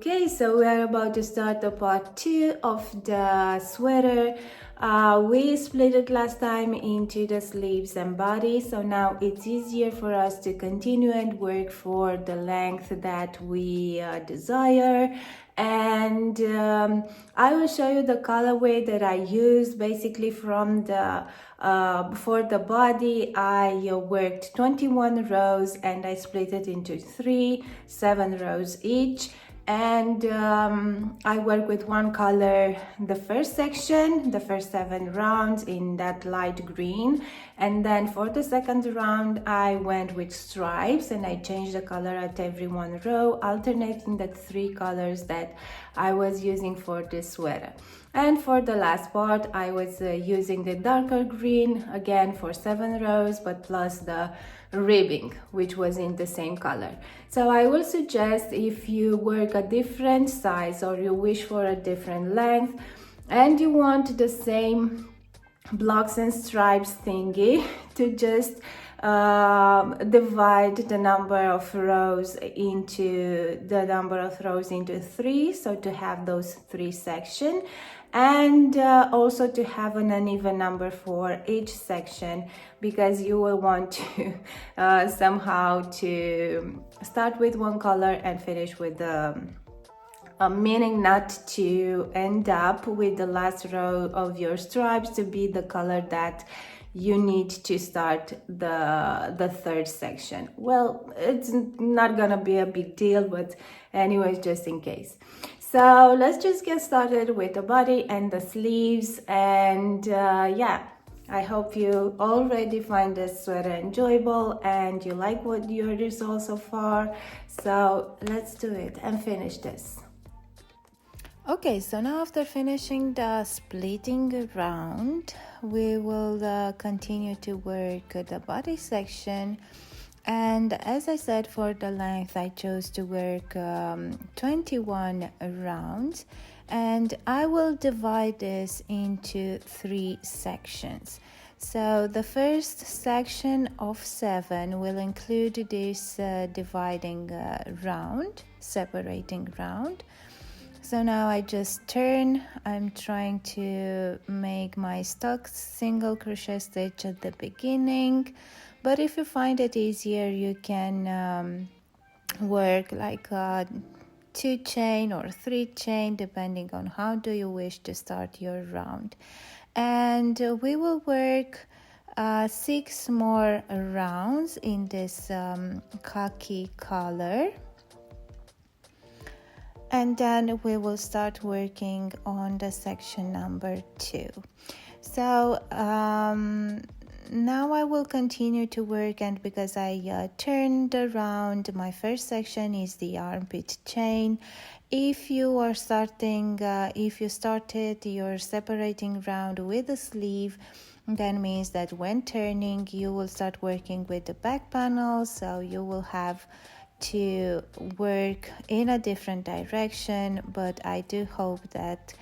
Okay, so we are about to start the part 2 of the sweater. We split it last time into the sleeves and body, so now it's easier for us to continue and work for the length that we desire. And I will show you the colorway that I use. Basically from the for the body I worked 21 rows and I split it into 7 rows each. And I work with one color the first section, the first 7 rounds in that light green, and then for the second round I went with stripes and I changed the color at every one row, alternating the 3 colors that I was using for this sweater. And for the last part I was using the darker green again for 7 rows, but plus the ribbing which was in the same color. So I will suggest, if you work a different size or you wish for a different length and you want the same blocks and stripes thingy, to just divide the number of rows into 3, so to have those 3 sections, and also to have an uneven number for each section, because you will want to somehow to start with one color and finish with the meaning not to end up with the last row of your stripes to be the color that you need to start the third section. Well, it's not gonna be a big deal, but anyways, just in case. So let's just get started with the body and the sleeves. And yeah, I hope you already find this sweater enjoyable and you like what your results so far. So let's do it and finish this. Okay, so now after finishing the splitting round, we will continue to work the body section. And as I said, for the length I chose to work 21 rounds, and I will divide this into 3 sections. So the first section of 7 will include this dividing round, separating round. So now I just turn. I'm trying to make my stuck single crochet stitch at the beginning, but if you find it easier, you can work like a 2 chain or 3 chain, depending on how do you wish to start your round. And we will work 6 more rounds in this khaki color. And then we will start working on the section number 2. So now I will continue to work, and because I turned around, my first section is the armpit chain. If you are starting, if you started your separating round with a sleeve, that means that when turning you will start working with the back panel, so you will have to work in a different direction, but I do hope that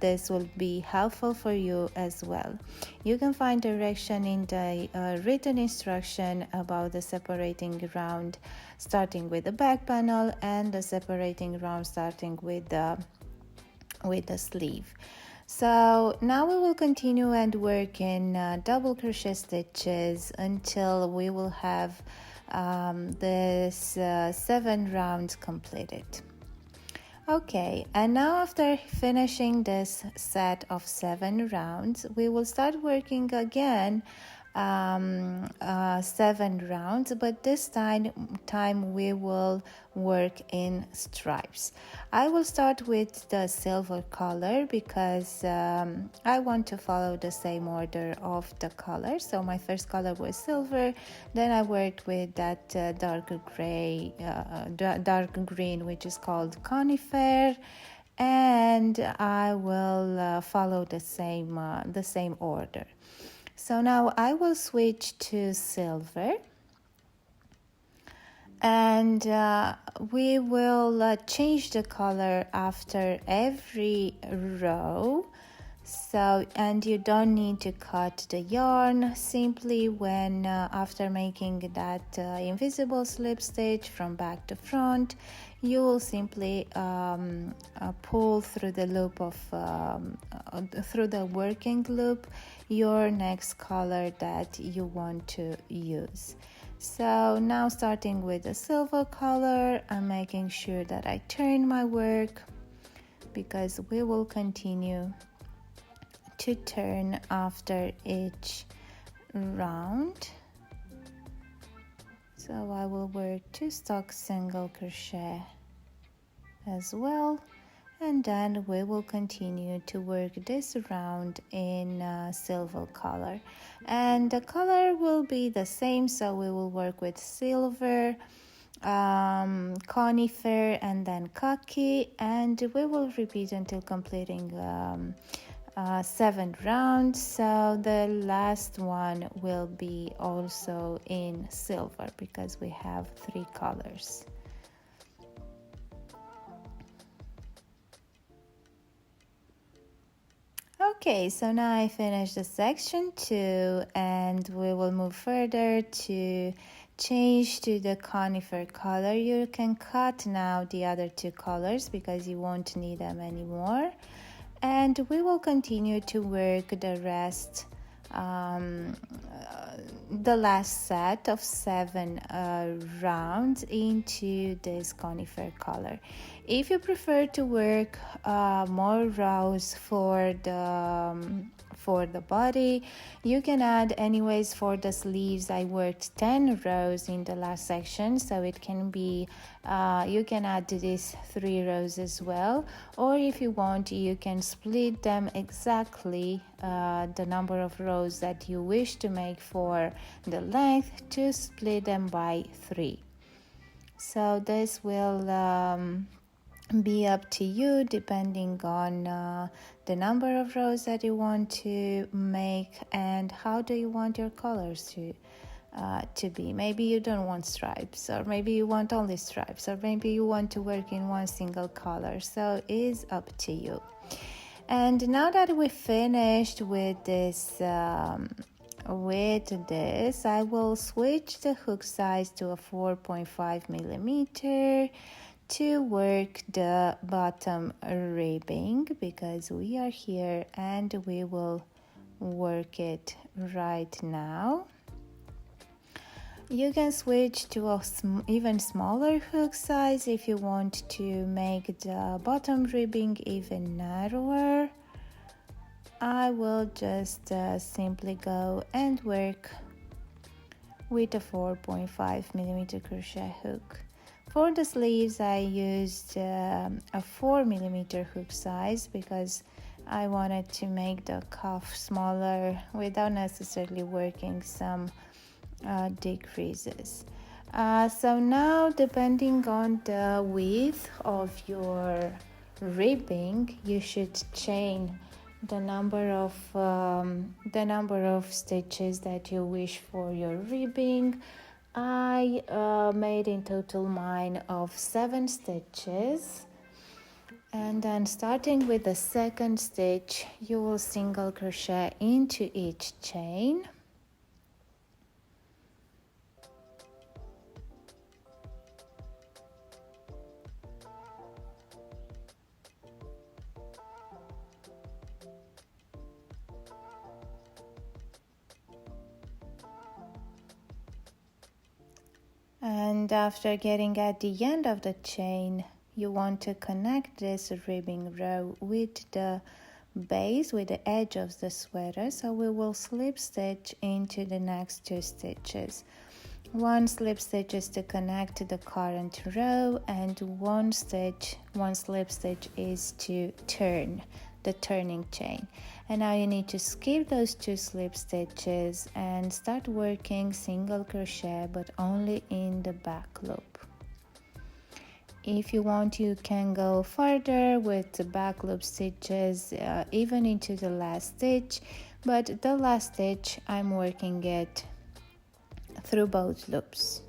this will be helpful for you as well. You can find direction in the written instruction about the separating round starting with the back panel and the separating round starting with the sleeve. So now we will continue and work in double crochet stitches until we will have this 7 rounds completed. Okay, and now after finishing this set of 7 rounds, we will start working again 7 rounds, but this time we will work in stripes. I will start with the silver color because I want to follow the same order of the colors. So my first color was silver, then I worked with that dark green, which is called conifer, and I will follow the same order. So now I will switch to silver, and we will change the color after every row. So, and you don't need to cut the yarn. Simply when after making that invisible slip stitch from back to front, you will simply pull through the loop of through the working loop your next color that you want to use. So now, starting with the silver color, I'm making sure that I turn my work, because we will continue to turn after each round. So I will work 2 stalk single crochet as well, and then we will continue to work this round in silver color, and the color will be the same. So we will work with silver, conifer, and then khaki, and we will repeat until completing 7 rounds. So the last one will be also in silver, because we have 3 colors. Okay, so now I finished the section 2, and we will move further to change to the conifer color. You can cut now the other 2 colors because you won't need them anymore. And we will continue to work the rest, the last set of 7 rounds into this conifer color. If you prefer to work more rows for the body, you can add. Anyways, for the sleeves I worked 10 rows in the last section, so it can be you can add these 3 rows as well, or if you want, you can split them exactly the number of rows that you wish to make for the length, to split them by 3. So this will be up to you, depending on the number of rows that you want to make and how do you want your colors to be. Maybe you don't want stripes, or maybe you want only stripes, or maybe you want to work in one single color. So it is up to you. And now that we finished with this, I will switch the hook size to a 4.5 millimeter to work the bottom ribbing, because we are here and we will work it right now. You can switch to a even smaller hook size if you want to make the bottom ribbing even narrower. I will just simply go and work with a 4.5 millimeter crochet hook. For the sleeves I used a 4 millimeter hook size, because I wanted to make the cuff smaller without necessarily working some decreases. So now, depending on the width of your ribbing, you should chain the number of stitches that you wish for your ribbing. I made in total mine of 7 stitches, and then starting with the second stitch, you will single crochet into each chain. And after getting at the end of the chain, you want to connect this ribbing row with the base, with the edge of the sweater. So we will slip stitch into the next 2 stitches. 1 slip stitch is to connect to the current row, and 1 slip stitch is to turn the turning chain. And now you need to skip those 2 slip stitches and start working single crochet, but only in the back loop. If you want, you can go further with the back loop stitches even into the last stitch, but the last stitch I'm working it through both loops.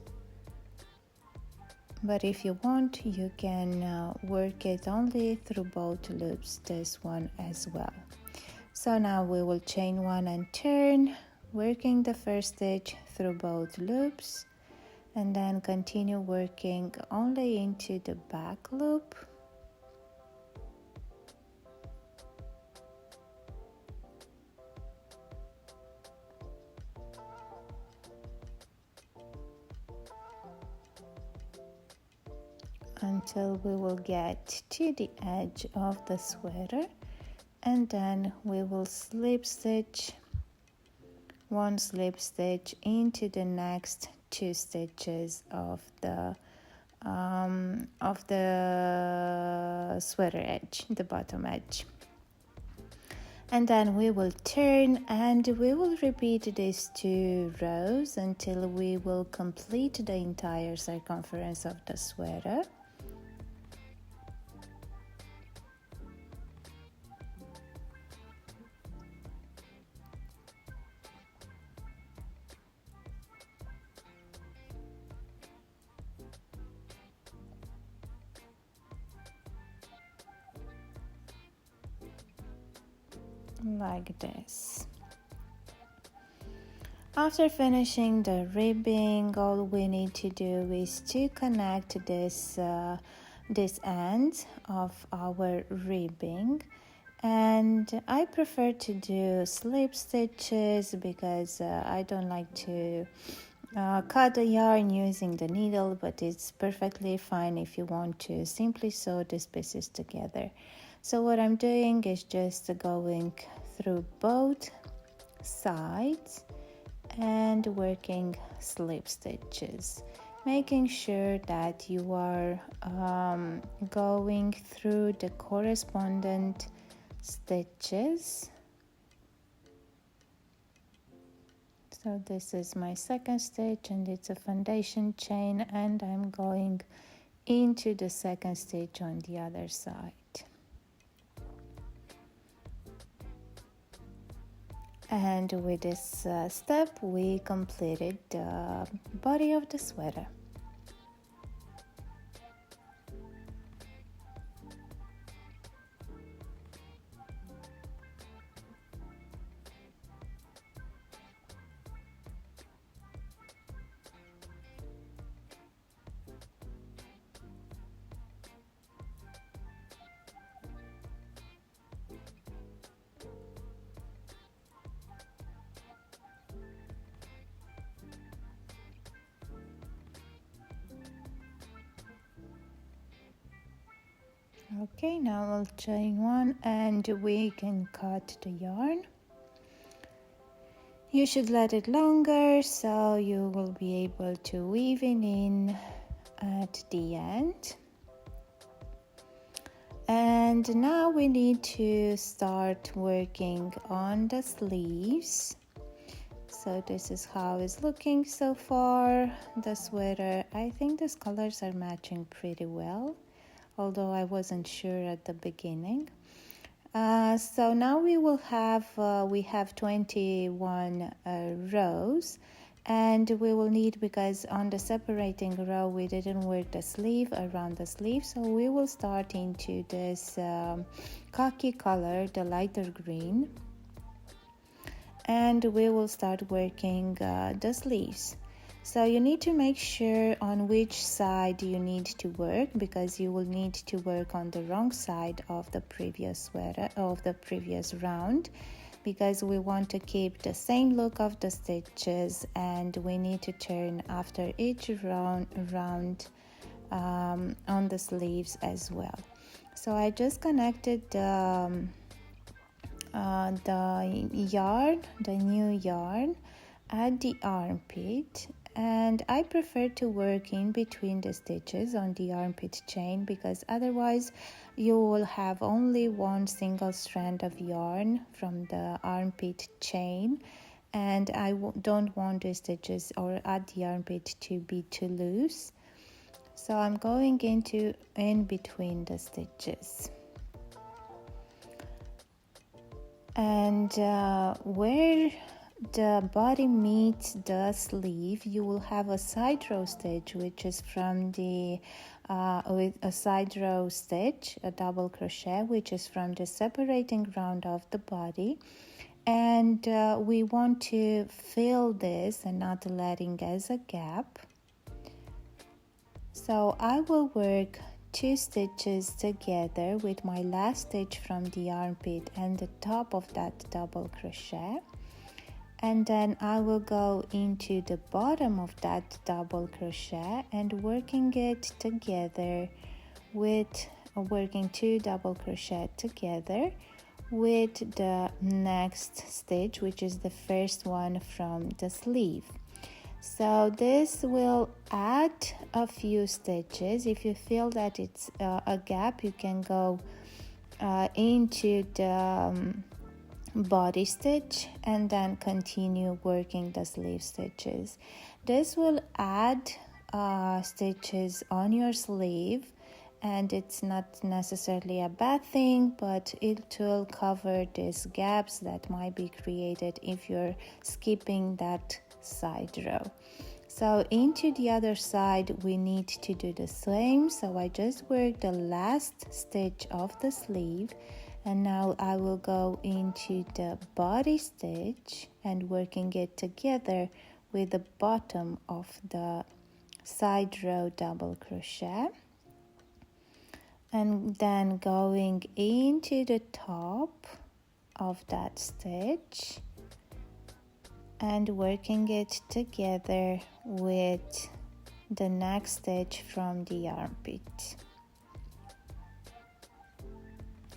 But if you want, you can work it only through both loops, this one as well. So now we will chain 1 and turn, working the first stitch through both loops, and then continue working only into the back loop. Until we will get to the edge of the sweater, and then we will slip stitch 1 slip stitch into the next 2 stitches of the sweater edge, the bottom edge. And then we will turn and we will repeat these 2 rows until we will complete the entire circumference of the sweater. Like this. After finishing the ribbing, all we need to do is to connect this end of our ribbing, and I prefer to do slip stitches because I don't like to cut the yarn using the needle, but it's perfectly fine if you want to simply sew these pieces together. So what I'm doing is just going through both sides and working slip stitches, making sure that you are going through the correspondent stitches. So this is my second stitch and it's a foundation chain, and I'm going into the second stitch on the other side. And with this step we completed the body of the sweater. Okay, now I'll chain 1 and we can cut the yarn. You should let it longer so you will be able to weave it in at the end. And now we need to start working on the sleeves. So this is how it's looking so far. The sweater, I think these colors are matching pretty well, although I wasn't sure at the beginning. So now we have 21 rows, and we will need, because on the separating row we didn't work the sleeve around the sleeve, so we will start into this khaki color, the lighter green, and we will start working the sleeves. So you need to make sure on which side you need to work, because you will need to work on the wrong side of the previous sweater, of the previous round, because we want to keep the same look of the stitches, and we need to turn after each round on the sleeves as well. So I just connected the yarn, the new yarn, at the armpit, and I prefer to work in between the stitches on the armpit chain, because otherwise you will have only one single strand of yarn from the armpit chain, and I don't want the stitches or at the armpit to be too loose. So I'm going in between the stitches. And where the body meets the sleeve, you will have a side row stitch, which is from the with a side row stitch, a double crochet, which is from the separating round of the body. And we want to fill this and not letting as a gap. So I will work 2 stitches together with my last stitch from the armpit and the top of that double crochet, and then I will go into the bottom of that double crochet and working it together with working 2 double crochet together with the next stitch, which is the first one from the sleeve. So this will add a few stitches. If you feel that it's a gap, you can go into the body stitch and then continue working the sleeve stitches. This will add stitches on your sleeve, and it's not necessarily a bad thing, but it will cover these gaps that might be created if you're skipping that side row. So into the other side we need to do the same. So I just worked the last stitch of the sleeve, and now I will go into the body stitch and working it together with the bottom of the side row double crochet, and then going into the top of that stitch and working it together with the next stitch from the armpit.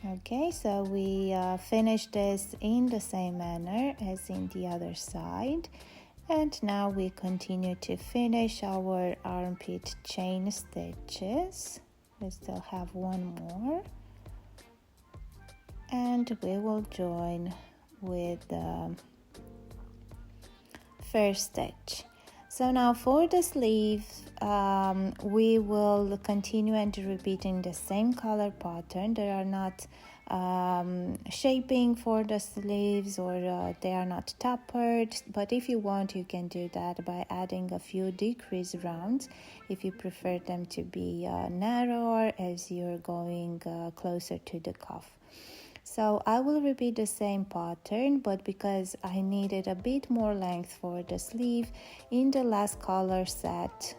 Okay, so we finish this in the same manner as in the other side, and now we continue to finish our armpit chain stitches. We still have one more, and we will join with the first stitch. So now for the sleeve, we will continue and repeating the same color pattern. They are not shaping for the sleeves, or they are not tapered, but if you want you can do that by adding a few decrease rounds if you prefer them to be narrower as you're going closer to the cuff. So I will repeat the same pattern, but because I needed a bit more length for the sleeve, in the last color set,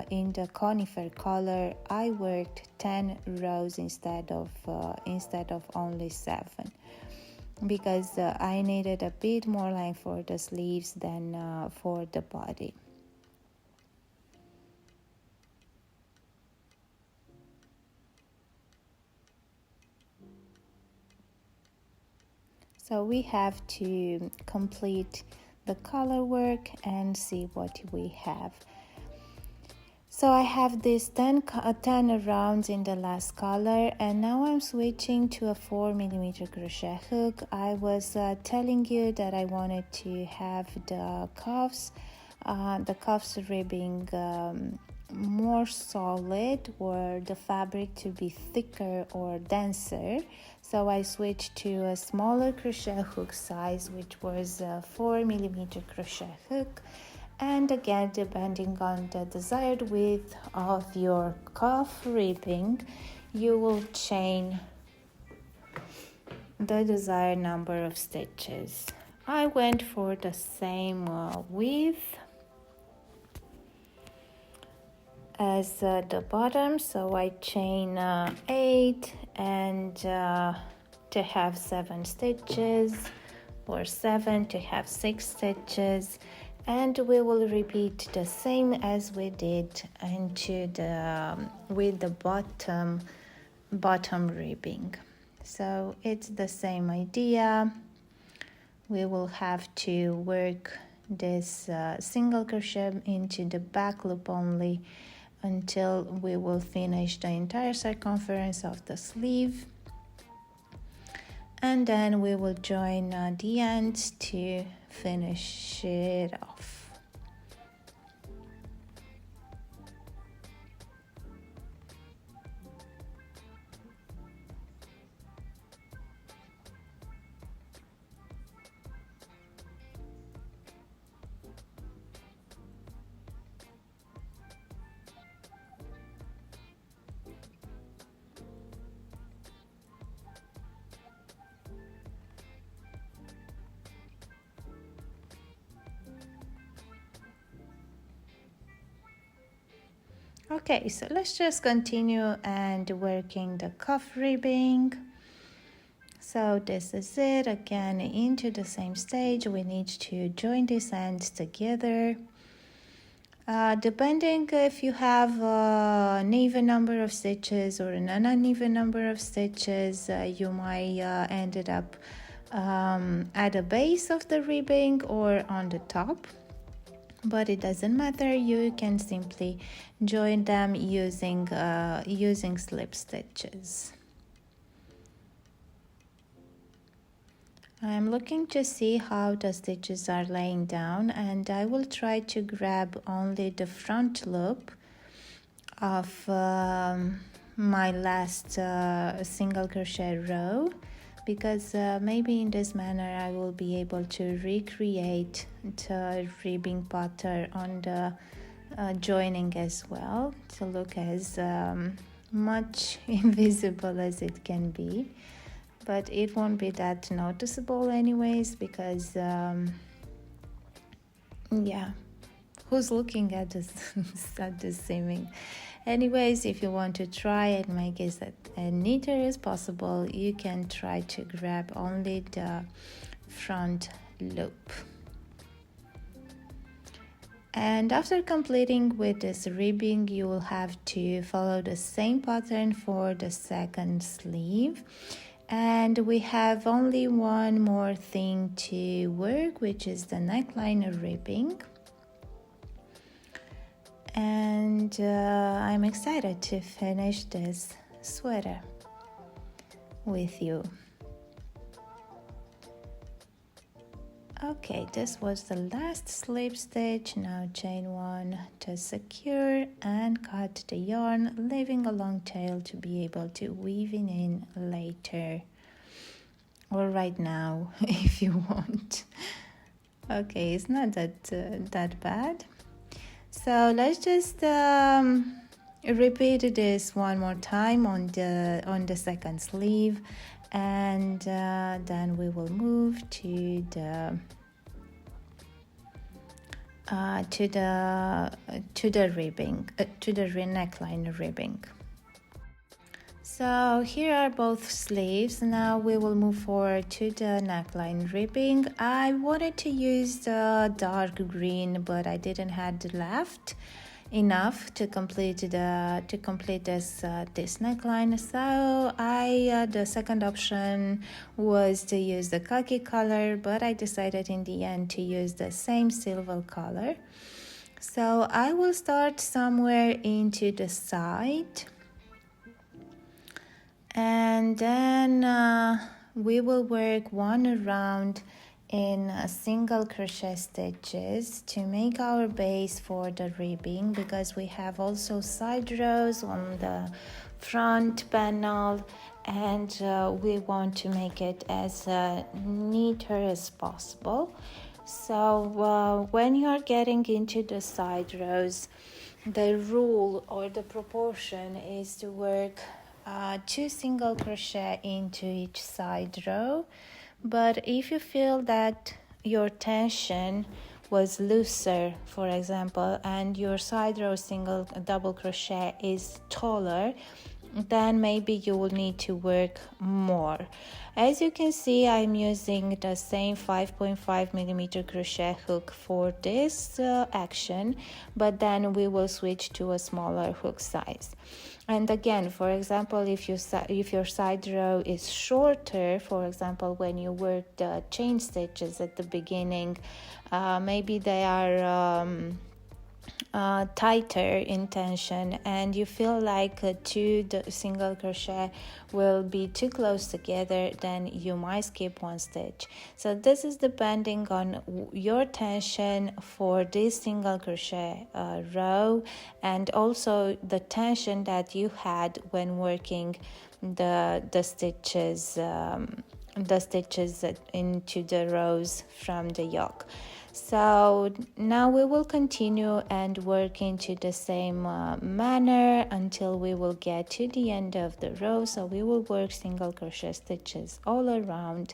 in the conifer color, I worked 10 rows instead of only 7, because I needed a bit more length for the sleeves than for the body. So we have to complete the color work and see what we have. So I have this 10 rounds in the last color, and now I'm switching to a 4mm crochet hook. I was telling you that I wanted to have the cuffs ribbing more solid, or the fabric to be thicker or denser. So I switched to a smaller crochet hook size, which was a 4mm crochet hook. And again, depending on the desired width of your cuff ribbing, you will chain the desired number of stitches. I went for the same width as the bottom, so I chain 8 and to have 7 stitches, or 7 to have 6 stitches, and we will repeat the same as we did into the with the bottom ribbing. So it's the same idea. We will have to work this single crochet into the back loop only until we will finish the entire circumference of the sleeve, and then we will join the ends to finish it off. Okay, so let's just continue and working the cuff ribbing. So this is it. Again, into the same stage, we need to join these ends together. Depending if you have an even number of stitches or an uneven number of stitches, you might end it up at the base of the ribbing or on the top. But it doesn't matter, you can simply join them using slip stitches. I'm looking to see how the stitches are laying down, and I will try to grab only the front loop of my last single crochet row, because maybe in this manner I will be able to recreate the ribbing pattern on the joining as well, to look as much invisible as it can be. But it won't be that noticeable anyways, because yeah, who's looking at this at the seaming? Anyways, if you want to try and make it as neater as possible, you can try to grab only the front loop. And after completing with this ribbing, you will have to follow the same pattern for the second sleeve. And we have only one more thing to work, which is the neckline ribbing. And I'm excited to finish this sweater with you. Okay, this was the last slip stitch. Now chain one to secure and cut the yarn, leaving a long tail to be able to weave it in later, or right now if you want. Okay, it's not that bad. So let's just repeat this one more time on the second sleeve, and then we will move to the ribbing, to the neckline ribbing. So here are both sleeves. Now we will move forward to the neckline ribbing. I wanted to use the dark green, but I didn't have left enough to complete this neckline. So the second option was to use the khaki color, but I decided in the end to use the same silver color. So I will start somewhere into the side, and then we will work one round in single crochet stitches to make our base for the ribbing, because we have also side rows on the front panel, and we want to make it as neater as possible. So when you are getting into the side rows, the rule or the proportion is to work 2 single crochet into each side row. But if you feel that your tension was looser, for example, and your side row double crochet is taller, then maybe you will need to work more. As you can see, I'm using the same 5.5 millimeter crochet hook for this action, but then we will switch to a smaller hook size. And again, for example, if your side row is shorter, for example, when you work the chain stitches at the beginning, maybe they are tighter in tension, and you feel like the single crochet will be too close together, then you might skip one stitch. So this is depending on your tension for this single crochet row, and also the tension that you had when working the stitches into the rows from the yoke. So now we will continue and work into the same manner until we will get to the end of the row. So we will work single crochet stitches all around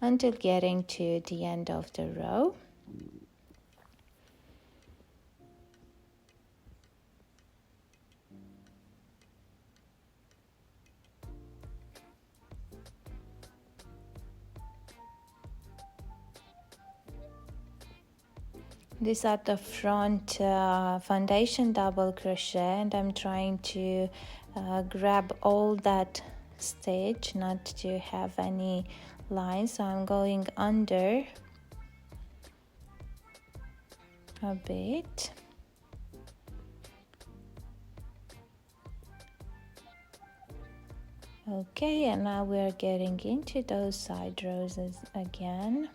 until getting to the end of the row. These are the front foundation double crochet, and I'm trying to grab all that stitch, not to have any lines, so I'm going under a bit. Okay, and now we're getting into those side rows again.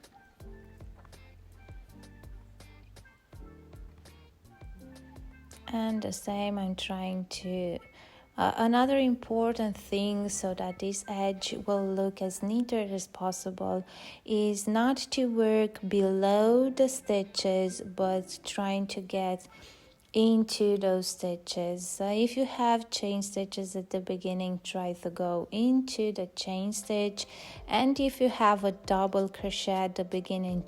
And the same, I'm trying to another important thing, so that this edge will look as neater as possible, is not to work below the stitches but trying to get into those stitches. If you have chain stitches at the beginning, try to go into the chain stitch, and if you have a double crochet at the beginning,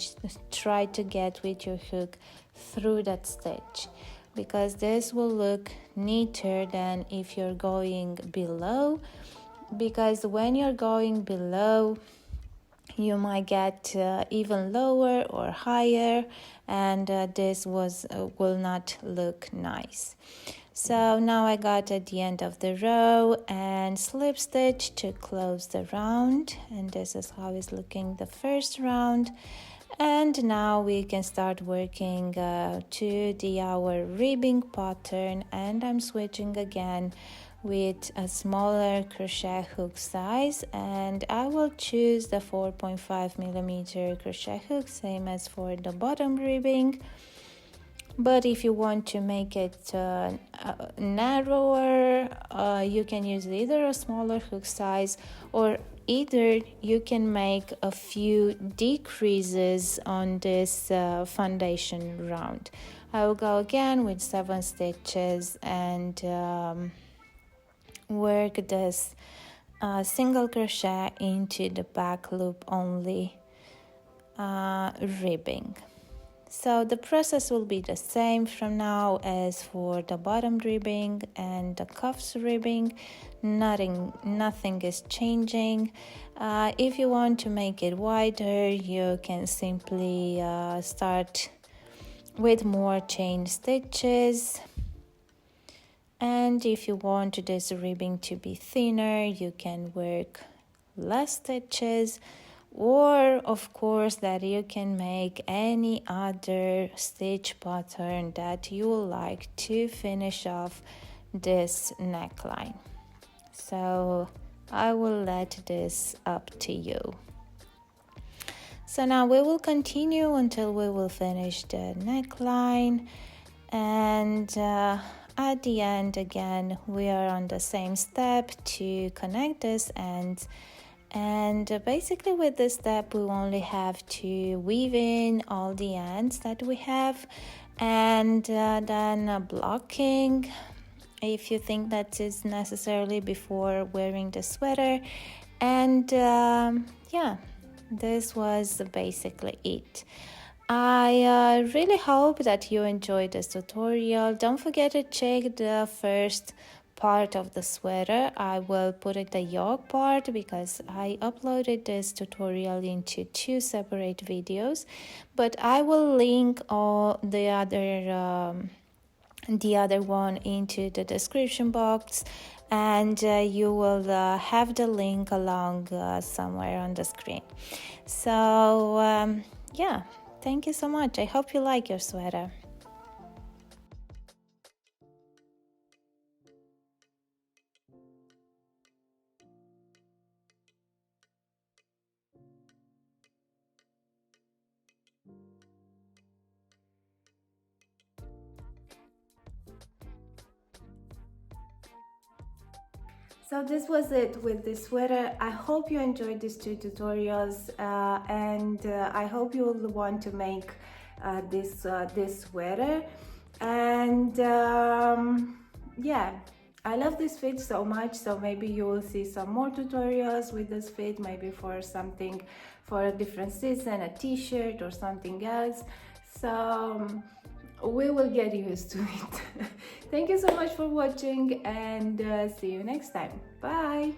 try to get with your hook through that stitch, because this will look neater than if you're going below, because when you're going below you might get even lower or higher, and this will not look nice. So now I got at the end of the row and slip stitch to close the round, and this is how it's looking the first round. And now we can start working to our ribbing pattern, and I'm switching again with a smaller crochet hook size, and I will choose the 4.5 millimeter crochet hook, same as for the bottom ribbing. But if you want to make it narrower, you can use either a smaller hook size, or either you can make a few decreases on this foundation round. I will go again with 7 stitches and work this single crochet into the back loop only ribbing. So the process will be the same from now as for the bottom ribbing and the cuffs ribbing. Nothing is changing. If you want to make it wider, you can simply start with more chain stitches. And if you want this ribbing to be thinner, you can work less stitches, or of course that you can make any other stitch pattern that you would like to finish off this neckline. So I will let this up to you. So now we will continue until we will finish the neckline, and at the end again we are on the same step to connect this ends. And basically with this step we only have to weave in all the ends that we have, and then blocking if you think that is necessarily before wearing the sweater. And yeah, this was basically it. I really hope that you enjoyed this tutorial. Don't forget to check the first part of the sweater. I will put it the yoke part because I uploaded this tutorial into 2 separate videos, but I will link all the other one into the description box, and you will have the link along somewhere on the screen. So yeah, thank you so much. I hope you like your sweater. So this was it with this sweater. I hope you enjoyed these 2 tutorials, and I hope you will want to make this sweater. And yeah, I love this fit so much, so maybe you will see some more tutorials with this fit, maybe for something for a different season, a t-shirt or something else. So we will get used to it. Thank you so much for watching, and see you next time. Bye.